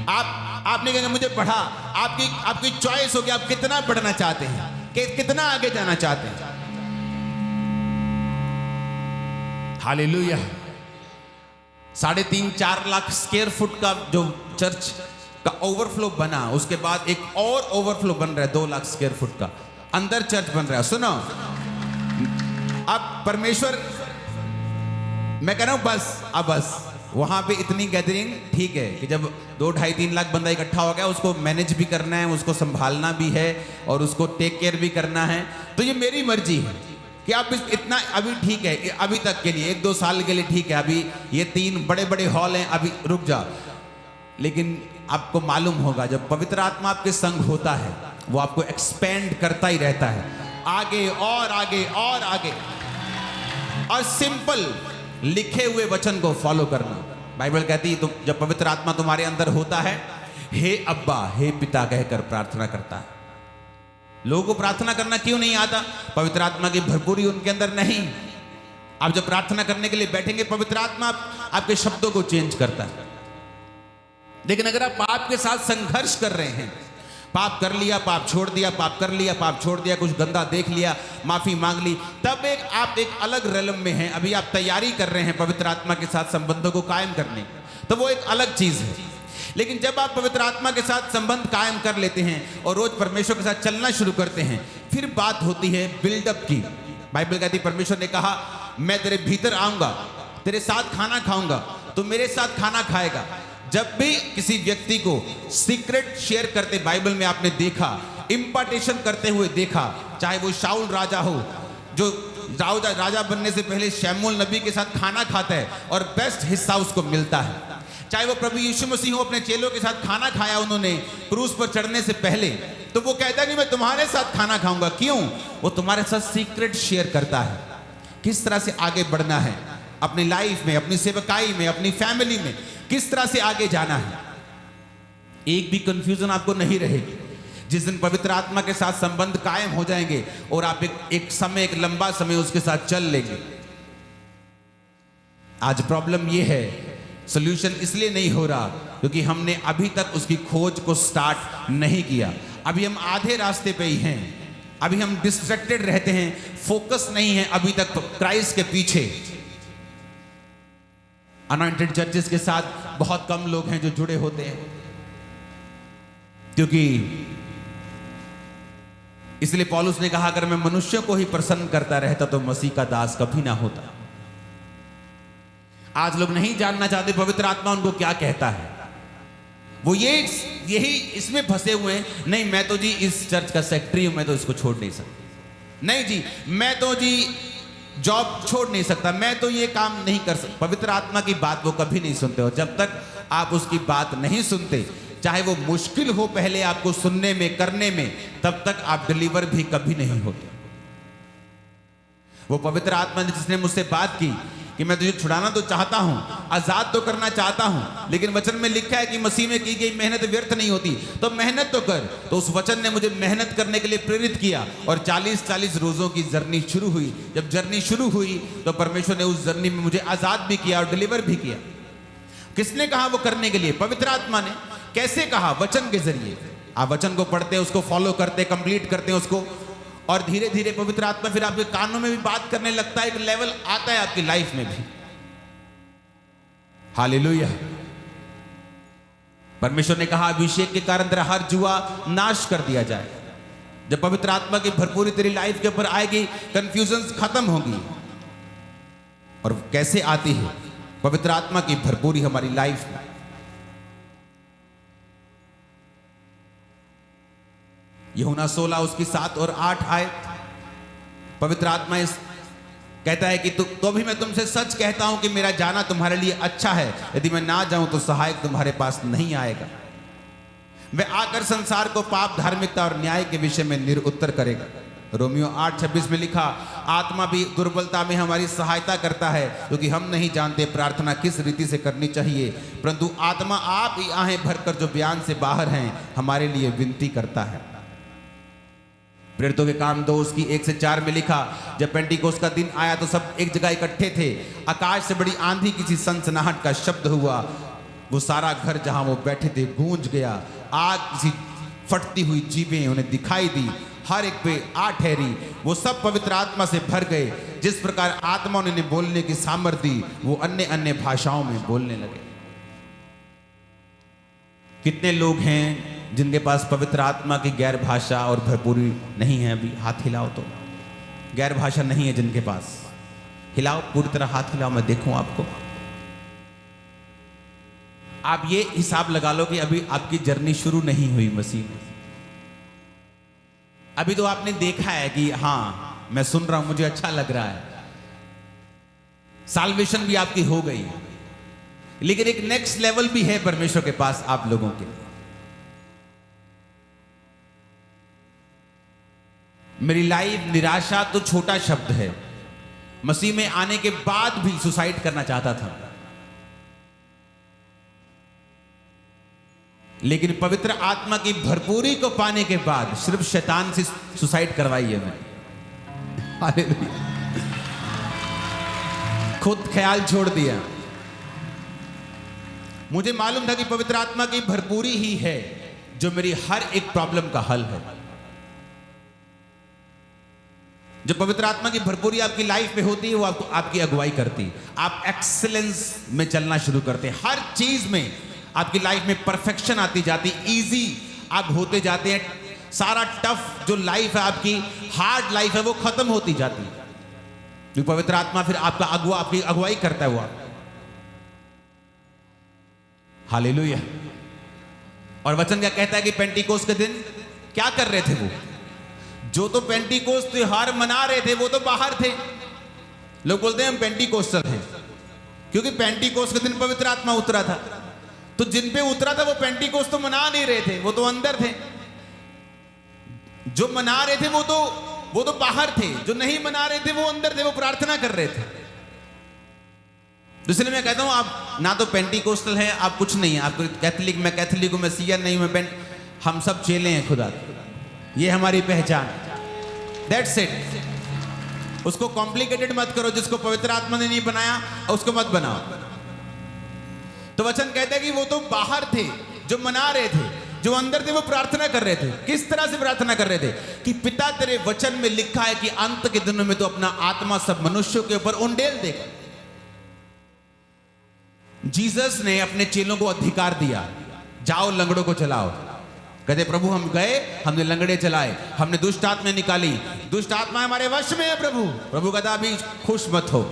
आप नहीं कहेंगे मुझे बढ़ा, आपकी चॉइस होगी, आप कितना बढ़ना चाहते हैं, कितना आगे जाना चाहते हैं। हालेलुया। 3.5-4 लाख स्क्वायर फुट का जो चर्च का ओवरफ्लो बना, उसके बाद एक और ओवरफ्लो बन रहा है 2 लाख स्क्वायर फुट का, अंदर चर्च बन रहा है। सुनो, अब परमेश्वर, मैं कह रहा हूं बस वहां पे इतनी गैदरिंग ठीक है कि जब 2-2.5-3 लाख बंदा इकट्ठा हो गया, उसको मैनेज भी करना है, उसको संभालना भी है और उसको टेक केयर भी करना है। तो ये मेरी मर्जी है कि आप इतना, अभी ठीक है, अभी तक के लिए 1-2 साल के लिए ठीक है, अभी ये 3 बड़े बड़े हॉल हैं, अभी रुक जा। लेकिन आपको मालूम होगा जब पवित्र आत्मा आपके संग होता है, वो आपको एक्सपेंड करता ही रहता है, आगे और आगे और आगे। और सिंपल लिखे हुए वचन को फॉलो करना। बाइबल कहती है तो जब पवित्र आत्मा तुम्हारे अंदर होता है, हे अब्बा, हे पिता कहकर प्रार्थना करता है। लोगों को प्रार्थना करना क्यों नहीं आता? पवित्र आत्मा की भरपूरी उनके अंदर नहीं। आप जब प्रार्थना करने के लिए बैठेंगे, पवित्र आत्मा आपके शब्दों को चेंज करता है। लेकिन अगर आप पाप के साथ संघर्ष कर रहे हैं, पाप कर लिया, पाप छोड़ दिया, पाप कर लिया, पाप छोड़ दिया, कुछ गंदा देख लिया, माफी मांग ली, तब आप एक अलग रेलम में हैं। अभी आप तैयारी कर रहे हैं पवित्र आत्मा के साथ संबंधों को कायम करने, तो वो एक अलग चीज है। लेकिन जब आप पवित्र आत्मा के साथ संबंध कायम कर लेते हैं और रोज परमेश्वर के साथ चलना शुरू करते हैं, फिर बात होती है बिल्डअप की। बाइबल कहती है, परमेश्वर ने कहा मैं तेरे भीतर आऊंगा, तेरे साथ खाना खाऊंगा, तो मेरे साथ खाना खाएगा। जब भी किसी व्यक्ति को सीक्रेट शेयर करते बाइबल में आपने देखा, इंपार्टेशन करते हुए देखा, चाहे वो शाऊल राजा हो, जो राजा बनने से पहले शमूएल नबी के साथ खाना खाता है और बेस्ट हिस्सा उसको मिलता है। चाहे वो प्रभु यीशु मसीह हो, अपने चेलों के साथ खाना खाया उन्होंने क्रूस पर चढ़ने से पहले, तो वो कहता नहीं मैं तुम्हारे साथ खाना खाऊंगा। क्यों? वो तुम्हारे साथ सीक्रेट शेयर करता है, किस तरह से आगे बढ़ना है अपनी लाइफ में, अपनी सेवकाई में, अपनी फैमिली में, किस तरह से आगे जाना है। एक भी कंफ्यूजन आपको नहीं रहेगी। जिस दिन पवित्र आत्मा के साथ संबंध कायम हो जाएंगे और आप एक लंबा समय उसके साथ चल लेंगे। आज प्रॉब्लम यह है, सोल्यूशन इसलिए नहीं हो रहा क्योंकि हमने अभी तक उसकी खोज को स्टार्ट नहीं किया। अभी हम आधे रास्ते पे ही हैं, अभी हम डिस्ट्रैक्टेड रहते हैं, फोकस नहीं है अभी तक क्राइस्ट के पीछे। अनॉइंटेड चर्चेस के साथ बहुत कम लोग हैं जो जुड़े होते हैं, क्योंकि इसलिए पौलुस ने कहा अगर मैं मनुष्यों को ही प्रसन्न करता रहता तो मसीह का दास कभी ना होता। आज लोग नहीं जानना चाहते पवित्र आत्मा उनको क्या कहता है। वो यही इसमें फंसे हुए हैं, नहीं मैं तो जी इस चर्च का सेक्रेटरी हूं, मैं तो इसको छोड़ नहीं सकता। नहीं जी मैं तो जी जॉब छोड़ नहीं सकता, मैं तो ये काम नहीं कर सकता। पवित्र आत्मा की बात वो कभी नहीं सुनते हो। जब तक आप उसकी बात नहीं सुनते, चाहे वो मुश्किल हो पहले आपको सुनने में, करने में, तब तक आप डिलीवर भी कभी नहीं होते। वो पवित्र आत्मा ने जिसने मुझसे बात की कि मैं तुझे छुड़ाना तो चाहता हूं, आजाद तो करना चाहता हूं, लेकिन वचन में लिखा है कि मसीह में की गई मेहनत व्यर्थ नहीं होती, तो मेहनत तो कर। तो उस वचन ने मुझे मेहनत करने के लिए प्रेरित किया और 40-40 रोजों की जर्नी शुरू हुई। जब जर्नी शुरू हुई तो परमेश्वर ने उस जर्नी में मुझे आजाद भी किया और डिलीवर भी किया। किसने कहा वो करने के लिए? पवित्र आत्मा ने। कैसे कहा? वचन के जरिए। आप वचन को पढ़ते हैं, उसको फॉलो करते, कंप्लीट करते हैं उसको, और धीरे धीरे पवित्र आत्मा फिर आपके कानों में भी बात करने लगता है। एक लेवल आता है आपकी लाइफ में भी। हालेलुया। परमेश्वर ने कहा अभिषेक के कारण तेरा हर जुआ नाश कर दिया जाए। जब पवित्र आत्मा की भरपूरी तेरी लाइफ के ऊपर आएगी, कंफ्यूजन खत्म होगी। और कैसे आती है पवित्र आत्मा की भरपूरी हमारी लाइफ में? यूहन्ना 16 उसकी 7 और 8 आयत, पवित्र आत्मा इस कहता है कि तो भी मैं तुमसे सच कहता हूं कि मेरा जाना तुम्हारे लिए अच्छा है। यदि मैं ना जाऊं तो सहायक तुम्हारे पास नहीं आएगा। वह आकर संसार को पाप, धार्मिकता और न्याय के विषय में निरुत्तर करेगा। रोमियो 8:26 में लिखा, आत्मा भी दुर्बलता में हमारी सहायता करता है, क्योंकि हम नहीं जानते प्रार्थना किस रीति से करनी चाहिए, परंतु आत्मा आप ही आहें भरकर जो बयान से बाहर हैं हमारे लिए विनती करता है। प्रेरितों के काम 2 उसकी 1 से 4 में लिखा, जब पेंटिकोस्त का दिन आया तो सब एक जगह इकट्ठे थे। आकाश से बड़ी आंधी की सी सनसनाहट का शब्द हुआ। वो सारा घर जहां वो बैठे थे गूंज गया। आग सी फटती हुई जीभें उन्हें दिखाई दी, हर एक पे आ ठहरी। वो सब पवित्र आत्मा से भर गए। जिस प्रकार आत्मा उन्हें बोलने की सामर्थ्य दी, वो अन्य अन्य भाषाओं में बोलने लगे। कितने लोग हैं जिनके पास पवित्र आत्मा की गैर भाषा और भरपूरी नहीं है? अभी हाथ हिलाओ तो। गैर भाषा नहीं है जिनके पास, हिलाओ, पूरी तरह हाथ हिलाओ, मैं देखूं आपको। आप ये हिसाब लगा लो कि अभी आपकी जर्नी शुरू नहीं हुई मसीह में। अभी तो आपने देखा है कि हाँ मैं सुन रहा हूं, मुझे अच्छा लग रहा है, साल्वेशन भी आपकी हो गई, लेकिन एक नेक्स्ट लेवल भी है परमेश्वर के पास आप लोगों के लिए। मेरी लाइफ निराशा तो छोटा शब्द है। मसीह में आने के बाद भी सुसाइड करना चाहता था, लेकिन पवित्र आत्मा की भरपूरी को पाने के बाद सिर्फ शैतान से सुसाइड करवाई है मैंने। हालेलुया। खुद ख्याल छोड़ दिया। मुझे मालूम था कि पवित्र आत्मा की भरपूरी ही है जो मेरी हर एक प्रॉब्लम का हल है। जब पवित्र आत्मा की भरपूरी आपकी लाइफ में होती है, वो आपको आपकी अगुवाई करती है। आप एक्सीलेंस में चलना शुरू करते हैं। हर चीज में आपकी लाइफ में परफेक्शन आती जाती, इजी आप होते जाते हैं। सारा टफ जो लाइफ है आपकी, हार्ड लाइफ है, वो खत्म होती जाती है, क्योंकि पवित्र आत्मा फिर आपकी अगुवाई करता है। वो हालेलुया। और वचन क्या कहता है कि पेंटिकोस्त के दिन क्या कर रहे थे वो? जो तो पेंटिकोस्त त्योहार मना रहे थे वो तो बाहर थे। लोग बोलते हैं हम पेंटिकोस्टल हैं, क्योंकि पेंटिकोस्त के दिन पवित्र आत्मा उतरा था। तो जिन पे उतरा था वो पेंटिकोस्ट तो मना नहीं रहे थे, वो तो अंदर थे। जो मना रहे थे वो तो बाहर थे, जो नहीं मना रहे थे वो अंदर थे, वो प्रार्थना कर रहे थे। इसलिए मैं कहता हूं आप ना तो पेंटिकोस्टल है, आप कुछ नहीं है, आप कैथोलिक, मैं कैथोलिक हूं, मैं सीएन नहीं हूं, मैं हम सब चेले हैं खुदा, ये हमारी पहचान, दैट्स इट। उसको कॉम्प्लिकेटेड मत करो, जिसको पवित्र आत्मा ने नहीं बनाया उसको मत बनाओ। तो वचन कहता है कि वो तो बाहर थे, जो मना रहे थे, जो अंदर थे वो प्रार्थना कर रहे थे। किस तरह से प्रार्थना कर रहे थे कि पिता तेरे वचन में लिखा है कि अंत के दिनों में तो अपना आत्मा सब मनुष्यों के ऊपर उंडेल देगा। जीसस ने अपने चेलों को अधिकार दिया, जाओ लंगड़ों को चलाओ। कहते प्रभु हम गए, हमने लंगड़े चलाए, हमने दुष्ट आत्मा निकाली, दुष्ट आत्मा हमारे वश में है प्रभु। प्रभु कहता अभी खुश मत हो।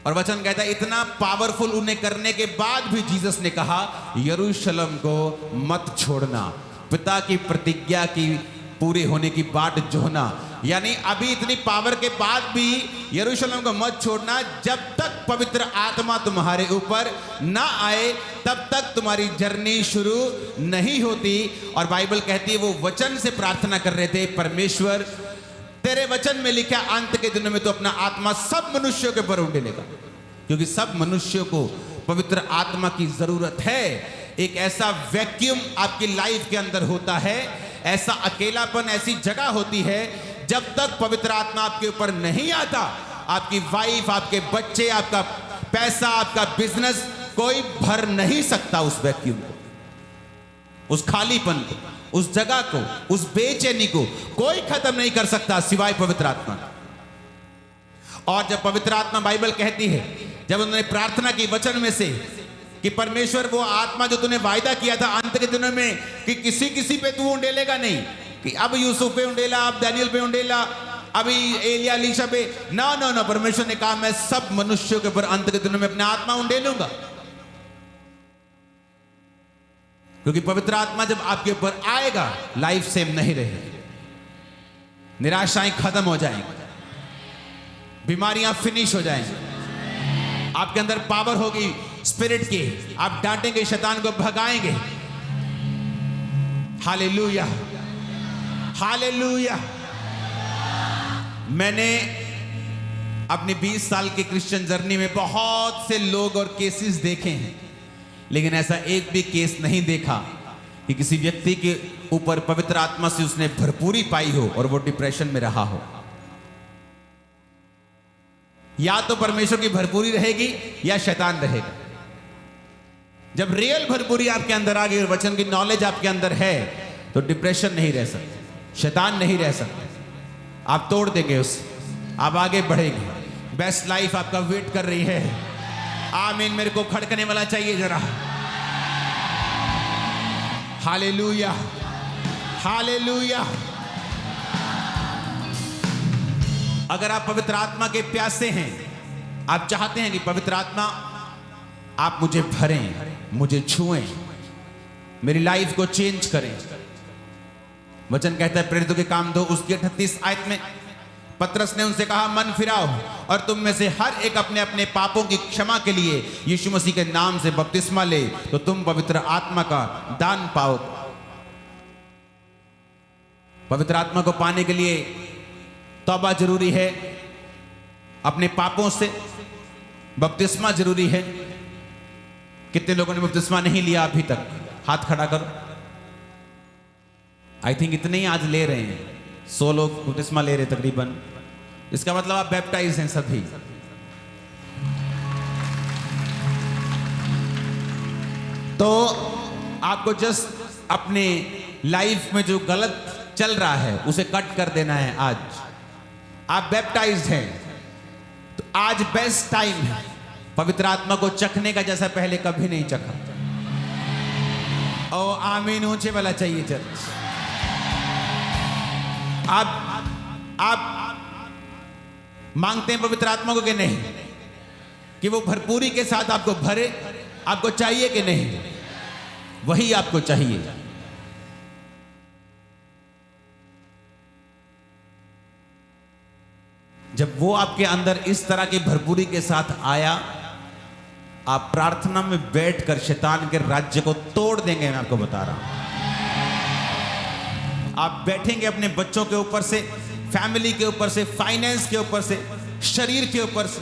और वचन कहता है इतना पावरफुल उन्हें करने के बाद भी जीसस ने कहा यरूशलेम को मत छोड़ना, पिता की प्रतिज्ञा की पूरे होने की बाट जोहना। यानी अभी इतनी पावर के बाद भी यरूशलेम को मत छोड़ना, जब तक पवित्र आत्मा तुम्हारे ऊपर ना आए तब तक तुम्हारी जर्नी शुरू नहीं होती। और बाइबल कहती है वो वचन से प्रार्थना कर रहे थे, परमेश्वर तेरे वचन में लिखा अंत के दिनों में तो अपना आत्मा सब मनुष्यों के ऊपर उंडेलेगा, क्योंकि सब मनुष्यों को पवित्र आत्मा की जरूरत है। एक ऐसा वैक्यूम आपकी लाइफ के अंदर होता है, ऐसा अकेलापन, ऐसी जगह होती है जब तक पवित्र आत्मा आपके ऊपर नहीं आता, आपकी वाइफ, आपके बच्चे, आपका पैसा, आपका बिजनेस, कोई भर नहीं सकता उस वैक्यूम को, उस खालीपन को, उस जगह को, उस बेचैनी को कोई खत्म नहीं कर सकता सिवाय पवित्र आत्मा। और जब पवित्र आत्मा, बाइबल कहती है जब उन्होंने प्रार्थना की वचन में से कि परमेश्वर वो आत्मा जो तूने वायदा किया था अंत के दिनों में कि किसी किसी पे तू उंडेलेगा नहीं, कि अब यूसुफ पे उंडेला, अब दानियल पे उंडेला, अभी एलिया एलीशा पे, ना ना ना, परमेश्वर ने कहा मैं सब मनुष्यों के ऊपर अंत के दिनों में अपना आत्मा उंडेलूंगा। क्योंकि पवित्र आत्मा जब आपके ऊपर आएगा लाइफ सेम नहीं रहेगी, निराशाएं खत्म हो जाएंगी, बीमारियां फिनिश हो जाएंगी, आपके अंदर पावर होगी स्पिरिट की, आप डांटेंगे, शैतान को भगाएंगे। Hallelujah, hallelujah. मैंने अपनी 20 साल की क्रिश्चियन जर्नी में बहुत से लोग और केसेस देखे हैं, लेकिन ऐसा एक भी केस नहीं देखा कि किसी व्यक्ति के ऊपर पवित्र आत्मा से उसने भरपूरी पाई हो और वो डिप्रेशन में रहा हो। या तो परमेश्वर की भरपूरी रहेगी या शैतान रहेगा। जब रियल भरपूरी आपके अंदर आ गई और वचन की नॉलेज आपके अंदर है तो डिप्रेशन नहीं रह सकता, शैतान नहीं रह सकता, आप तोड़ देंगे उसे, आप आगे बढ़ेंगे। बेस्ट लाइफ आपका वेट कर रही है। आमीन। मेरे को खड़कने वाला चाहिए जरा। Hallelujah, hallelujah. अगर आप पवित्र आत्मा के प्यासे हैं, आप चाहते हैं कि पवित्र आत्मा आप मुझे भरें, मुझे छुएं, मेरी लाइफ को चेंज करें। वचन कहता है प्रेरितों के काम 2 उसकी 38 आयत में पतरस ने उनसे कहा मन फिराओ और तुम में से हर एक अपने अपने पापों की क्षमा के लिए यीशु मसीह के नाम से बपतिस्मा ले तो तुम पवित्र आत्मा का दान पाओ। पवित्र आत्मा को पाने के लिए तौबा जरूरी है, अपने पापों से बपतिस्मा जरूरी है। कितने लोगों ने बपतिस्मा नहीं लिया अभी तक? हाथ खड़ा करो। आई थिंक इतने ही आज ले रहे हैं, 100 लोग बपतिस्मा ले रहे तकरीबन। इसका मतलब आप बैप्टाइज हैं सभी। तो आपको जस्ट अपने लाइफ में जो गलत चल रहा है उसे कट कर देना है। आज आप बैप्टाइज्ड हैं तो आज बेस्ट टाइम है पवित्र आत्मा को चखने का, जैसा पहले कभी नहीं चखा। ओ आमीन, ऊंचे वाला चाहिए चर्च। आप मांगते हैं पवित्र आत्मा को कि नहीं, कि वो भरपूरी के साथ आपको भरे? आपको चाहिए कि नहीं? वही आपको चाहिए। जब वो आपके अंदर इस तरह की भरपूरी के साथ आया, आप प्रार्थना में बैठकर शैतान के राज्य को तोड़ देंगे। मैं आपको बता रहा हूं, आप बैठेंगे अपने बच्चों के ऊपर से, फैमिली के ऊपर से, फाइनेंस के ऊपर से, शरीर के ऊपर से,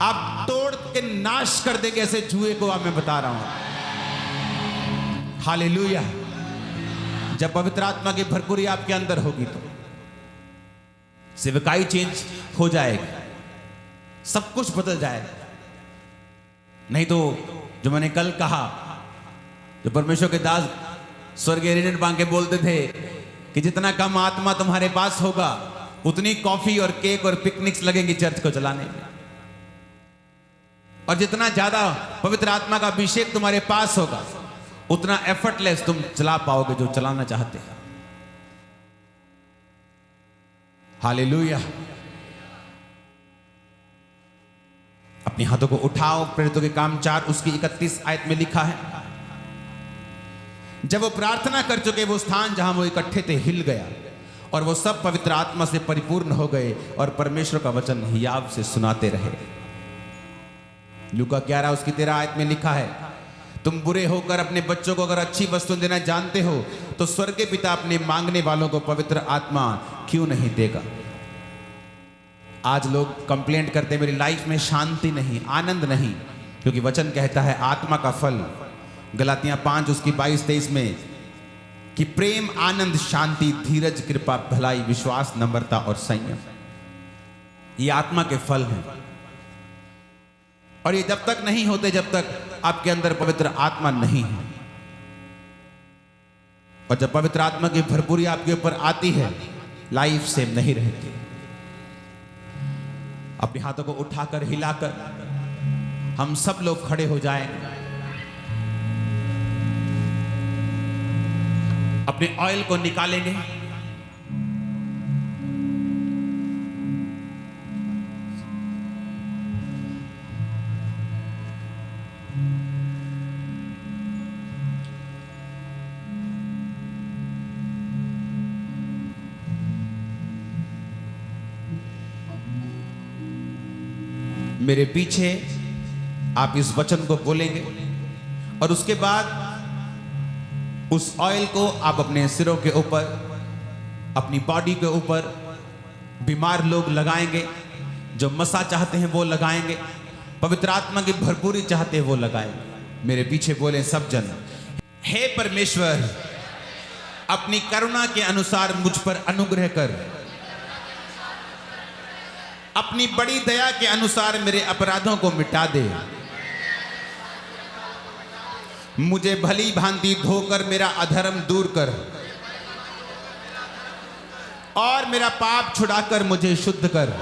आप तोड़ के नाश कर देंगे ऐसे जुए को। आप मैं बता रहा हूं, हालेलुया। जब पवित्र आत्मा की भरपूरी आपके अंदर होगी तो सेवकाई चेंज हो जाएगी, सब कुछ बदल जाएगा। नहीं तो जो मैंने कल कहा, जो परमेश्वर के दास स्वर्गीय रीनेट मांग के बोलते थे कि जितना कम आत्मा तुम्हारे पास होगा उतनी कॉफी और केक और पिकनिक्स लगेंगी चर्च को चलाने में, और जितना ज्यादा पवित्र आत्मा का अभिषेक तुम्हारे पास होगा उतना एफर्टलेस तुम चला पाओगे जो चलाना चाहते हैं। हालेलुया। अपने हाथों को उठाओ। प्रेरितों के काम 4 उसकी 31 आयत में लिखा है, जब वो प्रार्थना कर चुके वो स्थान जहां वो इकट्ठे थे हिल गया और वो सब पवित्र आत्मा से परिपूर्ण हो गए और परमेश्वर का वचन हियाव से सुनाते रहे। लूका 11 उसकी 13 आयत में लिखा है, तुम बुरे होकर अपने बच्चों को अगर अच्छी वस्तु देना जानते हो तो स्वर्गीय पिता अपने मांगने वालों को पवित्र आत्मा क्यों नहीं देगा। आज लोग कंप्लेंट करते हैं मेरी लाइफ में शांति नहीं, आनंद नहीं, क्योंकि वचन कहता है आत्मा का फल गलातियां 5 उसकी 22-23 में कि प्रेम, आनंद, शांति, धीरज, कृपा, भलाई, विश्वास, नम्रता और संयम, ये आत्मा के फल हैं। और ये जब तक नहीं होते जब तक आपके अंदर पवित्र आत्मा नहीं है। और जब पवित्र आत्मा की भरपूरी आपके ऊपर आती है लाइफ सेम नहीं रहती। अपने हाथों को उठाकर हिलाकर हम सब लोग खड़े हो जाएंगे। अपने ऑयल को निकालेंगे। मेरे पीछे आप इस वचन को बोलेंगे और उसके बाद उस ऑयल को आप अपने सिरों के ऊपर, अपनी बॉडी के ऊपर, बीमार लोग लगाएंगे, जो मसा चाहते हैं वो लगाएंगे, पवित्र आत्मा की भरपूरी चाहते हैं वो लगाएंगे। मेरे पीछे बोले सब जन, हे परमेश्वर अपनी करुणा के अनुसार मुझ पर अनुग्रह कर, अपनी बड़ी दया के अनुसार मेरे अपराधों को मिटा दे, मुझे भली भांति धोकर मेरा अधर्म दूर कर और मेरा पाप छुड़ाकर मुझे शुद्ध कर।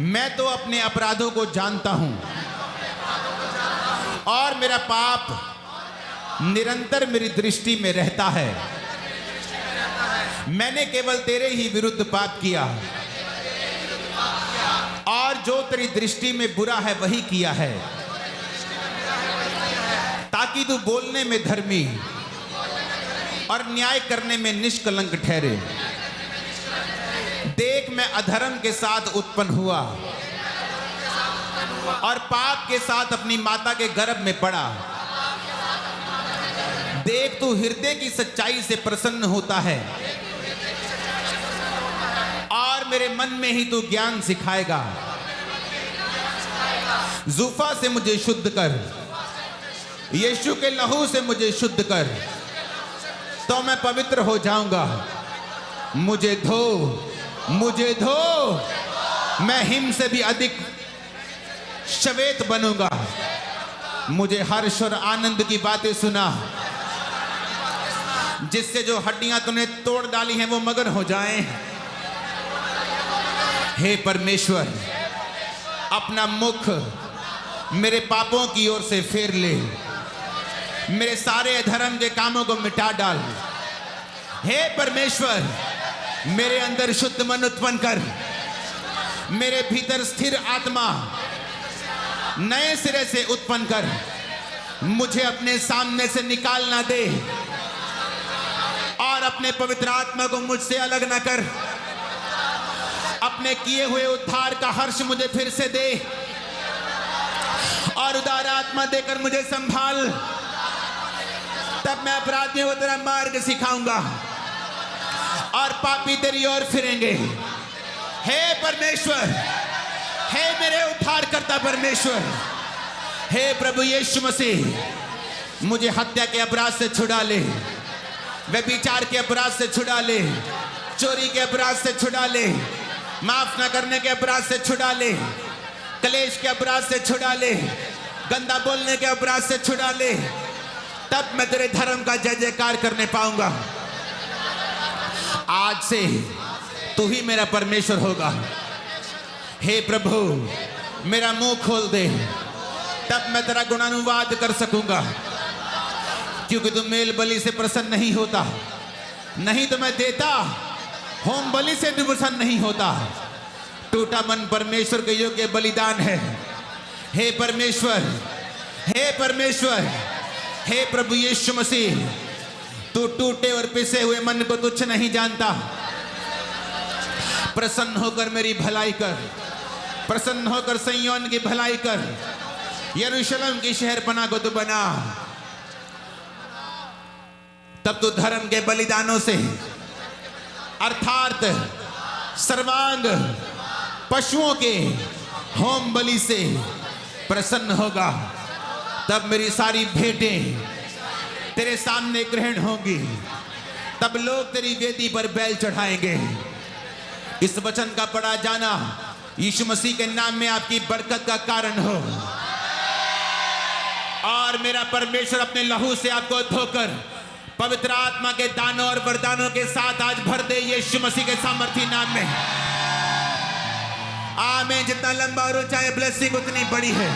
मैं तो अपने अपराधों को जानता हूं और मेरा पाप निरंतर मेरी दृष्टि में रहता है। मैंने केवल तेरे ही विरुद्ध पाप किया और जो तेरी दृष्टि में बुरा है वही किया है, ताकि तू बोलने में धर्मी और न्याय करने में निष्कलंक ठहरे। देख मैं अधर्म के साथ उत्पन्न हुआ और पाप के साथ अपनी माता के गर्भ में पड़ा। देख तू हृदय की सच्चाई से प्रसन्न होता है और मेरे मन में ही तू ज्ञान सिखाएगा। जुफा से मुझे शुद्ध कर, यीशु के लहू से मुझे शुद्ध कर, तो मैं पवित्र हो जाऊंगा। मुझे धो, मुझे धो, मैं हिम से भी अधिक श्वेत बनूंगा। मुझे हर्ष और आनंद की बातें सुना, जिससे जो हड्डियां तूने तोड़ डाली हैं वो मगन हो जाएं। हे परमेश्वर अपना मुख मेरे पापों की ओर से फेर ले, मेरे सारे अधर्म के कामों को मिटा डाल। हे परमेश्वर मेरे अंदर शुद्ध मन उत्पन्न कर, मेरे भीतर स्थिर आत्मा नए सिरे से उत्पन्न कर। मुझे अपने सामने से निकाल ना दे और अपने पवित्र आत्मा को मुझसे अलग ना कर। अपने किए हुए उद्धार का हर्ष मुझे फिर से दे और उदार आत्मा देकर मुझे संभाल, तब मैं अपराधियों को तेरा मार्ग सिखाऊंगा और पापी तेरी ओर फिरेंगे। हे परमेश्वर, हे मेरे उद्धारकर्ता परमेश्वर, हे प्रभु यीशु मसीह, मुझे हत्या के अपराध से छुड़ा ले, व्यभिचार के अपराध से छुड़ा ले, चोरी के अपराध से छुड़ा ले, माफ न करने के अपराध से छुड़ा ले, कलेश के अपराध से छुड़ा ले, गंदा बोलने के अपराध से छुड़ा ले। तब मैं तेरे धर्म का जय जयकार करने पाऊंगा। आज से तू ही मेरा परमेश्वर होगा। हे प्रभु, मेरा मुंह खोल दे, तब मैं तेरा गुणानुवाद कर सकूंगा, क्योंकि तू मेल बलि से प्रसन्न नहीं होता, नहीं तो मैं देता। होम बलि से तू प्रसन्न नहीं होता। टूटा मन परमेश्वर के योग्य बलिदान है। हे परमेश्वर, हे परमेश्वर, हे प्रभु यीशु मसीह, तू टूटे और पिसे हुए मन को तुच्छ नहीं जानता। प्रसन्न होकर मेरी भलाई कर, प्रसन्न होकर सिय्योन की भलाई कर, यरूशलेम की शहरपनाह को तू बना। तब तू धर्म के बलिदानों से, अर्थात सर्वांग पशुओं के होम बलि से प्रसन्न होगा। तब मेरी सारी भेंटें तेरे सामने ग्रहण होंगी। तब लोग तेरी वेदी पर बैल चढ़ाएंगे। इस वचन का पढ़ा जाना यीशु मसीह के नाम में आपकी बरकत का कारण हो, और मेरा परमेश्वर अपने लहू से आपको धोकर पवित्र आत्मा के दानों और वरदानों के साथ आज भर दे, यीशु मसीह के सामर्थी नाम में। आमीन। जितना लंबा और ऊंचा है, ब्लेसिंग उतनी बड़ी है।